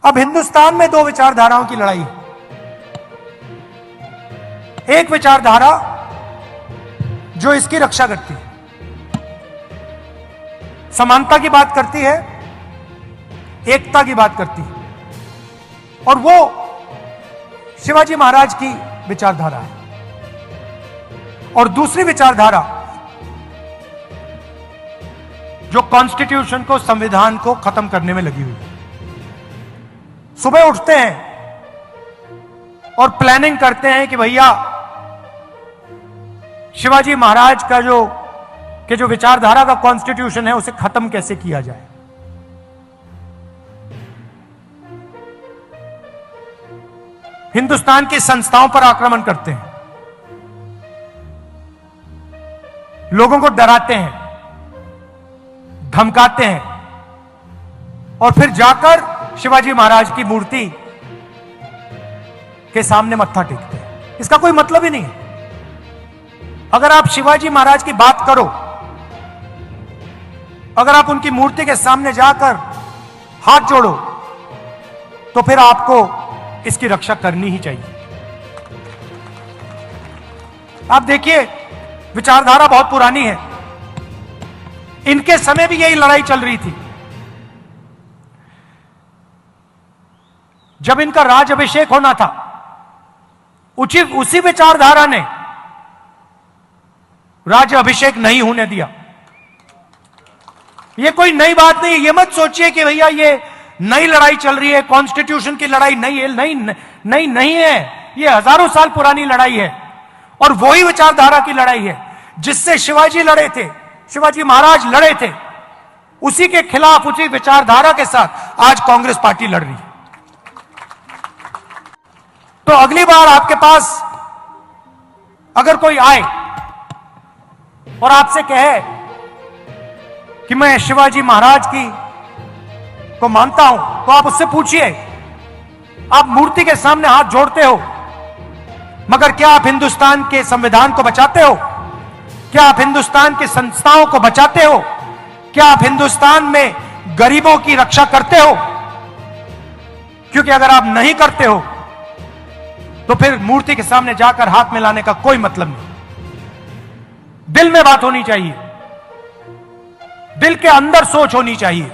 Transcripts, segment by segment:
अब हिंदुस्तान में दो विचारधाराओं की लड़ाई है। एक विचारधारा जो इसकी रक्षा करती है, समानता की बात करती है, एकता की बात करती है, और वो शिवाजी महाराज की विचारधारा है। और दूसरी विचारधारा जो कॉन्स्टिट्यूशन को, संविधान को खत्म करने में लगी हुई है। सुबह उठते हैं और प्लानिंग करते हैं कि भैया शिवाजी महाराज का जो विचारधारा का कॉन्स्टिट्यूशन है उसे खत्म कैसे किया जाए। हिंदुस्तान की संस्थाओं पर आक्रमण करते हैं, लोगों को डराते हैं, धमकाते हैं, और फिर जाकर शिवाजी महाराज की मूर्ति के सामने मत्था टेकते हैं। इसका कोई मतलब ही नहीं है। अगर आप शिवाजी महाराज की बात करो, अगर आप उनकी मूर्ति के सामने जाकर हाथ जोड़ो, तो फिर आपको इसकी रक्षा करनी ही चाहिए। आप देखिए, विचारधारा बहुत पुरानी है। इनके समय भी यही लड़ाई चल रही थी। जब इनका राज अभिषेक होना था, उसी विचारधारा ने राज अभिषेक नहीं होने दिया। यह कोई नई बात नहीं। यह मत सोचिए कि भैया ये नई लड़ाई चल रही है, कॉन्स्टिट्यूशन की लड़ाई नई है। नहीं है। यह हजारों साल पुरानी लड़ाई है, और वही विचारधारा की लड़ाई है जिससे शिवाजी लड़े थे, शिवाजी महाराज लड़े थे। उसी के खिलाफ, उसी विचारधारा के साथ आज कांग्रेस पार्टी लड़ रही है। तो अगली बार आपके पास अगर कोई आए और आपसे कहे कि मैं शिवाजी महाराज को मानता हूं, तो आप उससे पूछिए, आप मूर्ति के सामने हाथ जोड़ते हो, मगर क्या आप हिंदुस्तान के संविधान को बचाते हो? क्या आप हिंदुस्तान की संस्थाओं को बचाते हो? क्या आप हिंदुस्तान में गरीबों की रक्षा करते हो? क्योंकि अगर आप नहीं करते हो तो फिर मूर्ति के सामने जाकर हाथ मिलाने का कोई मतलब नहीं। दिल में बात होनी चाहिए, दिल के अंदर सोच होनी चाहिए।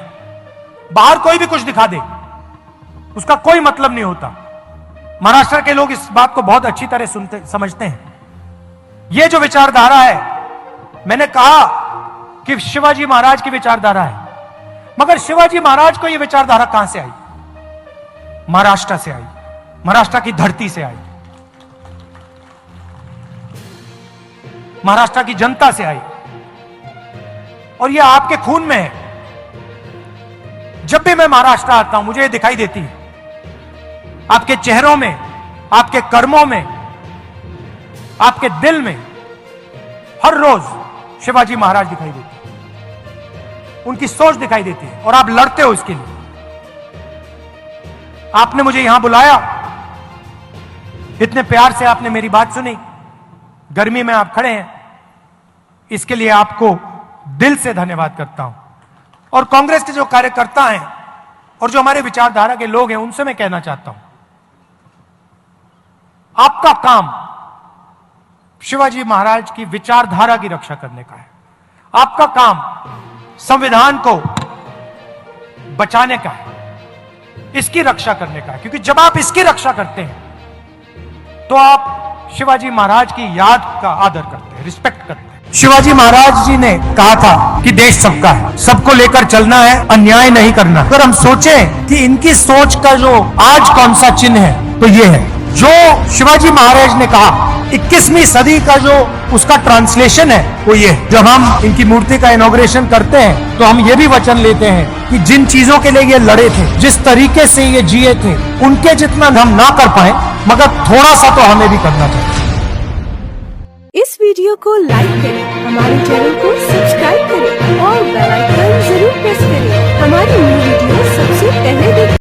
बाहर कोई भी कुछ दिखा दे, उसका कोई मतलब नहीं होता। महाराष्ट्र के लोग इस बात को बहुत अच्छी तरह समझते हैं। यह जो विचारधारा है, मैंने कहा कि शिवाजी महाराज की विचारधारा है, मगर शिवाजी महाराज को यह विचारधारा कहां से आई? महाराष्ट्र से आई, महाराष्ट्र की धरती से आई, महाराष्ट्र की जनता से आई, और यह आपके खून में है। जब भी मैं महाराष्ट्र आता हूं, मुझे यह दिखाई देती है, आपके चेहरों में, आपके कर्मों में, आपके दिल में हर रोज शिवाजी महाराज दिखाई देते हैं, उनकी सोच दिखाई देती है, और आप लड़ते हो इसके लिए। आपने मुझे यहां बुलाया, इतने प्यार से आपने मेरी बात सुनी, गर्मी में आप खड़े हैं, इसके लिए आपको दिल से धन्यवाद करता हूं। और कांग्रेस के जो कार्यकर्ता हैं और जो हमारे विचारधारा के लोग हैं, उनसे मैं कहना चाहता हूं, आपका काम शिवाजी महाराज की विचारधारा की रक्षा करने का है। आपका काम संविधान को बचाने का है, इसकी रक्षा करने का है। क्योंकि जब आप इसकी रक्षा करते हैं तो आप शिवाजी महाराज की याद का आदर करते हैं, रिस्पेक्ट करते हैं। शिवाजी महाराज जी ने कहा था कि देश सबका है, सबको लेकर चलना है, अन्याय नहीं करना। अगर हम सोचें कि इनकी सोच का जो आज कौन सा चिन्ह है, तो ये है जो शिवाजी महाराज ने कहा। 21वीं सदी का जो उसका ट्रांसलेशन है, वो ये है। जब हम इनकी मूर्ति का इनॉग्रेशन करते हैं तो हम ये भी वचन लेते हैं कि जिन चीजों के लिए ये लड़े थे, जिस तरीके से ये जिए थे, उनके जितना हम ना कर पाए, मगर थोड़ा सा तो हमें भी करना चाहिए। इस वीडियो को लाइक करें, हमारे चैनल को सब्सक्राइब करें और बेल आइकन जरूर प्रेस करें। हमारी न्यू वीडियो सबसे पहले देखें।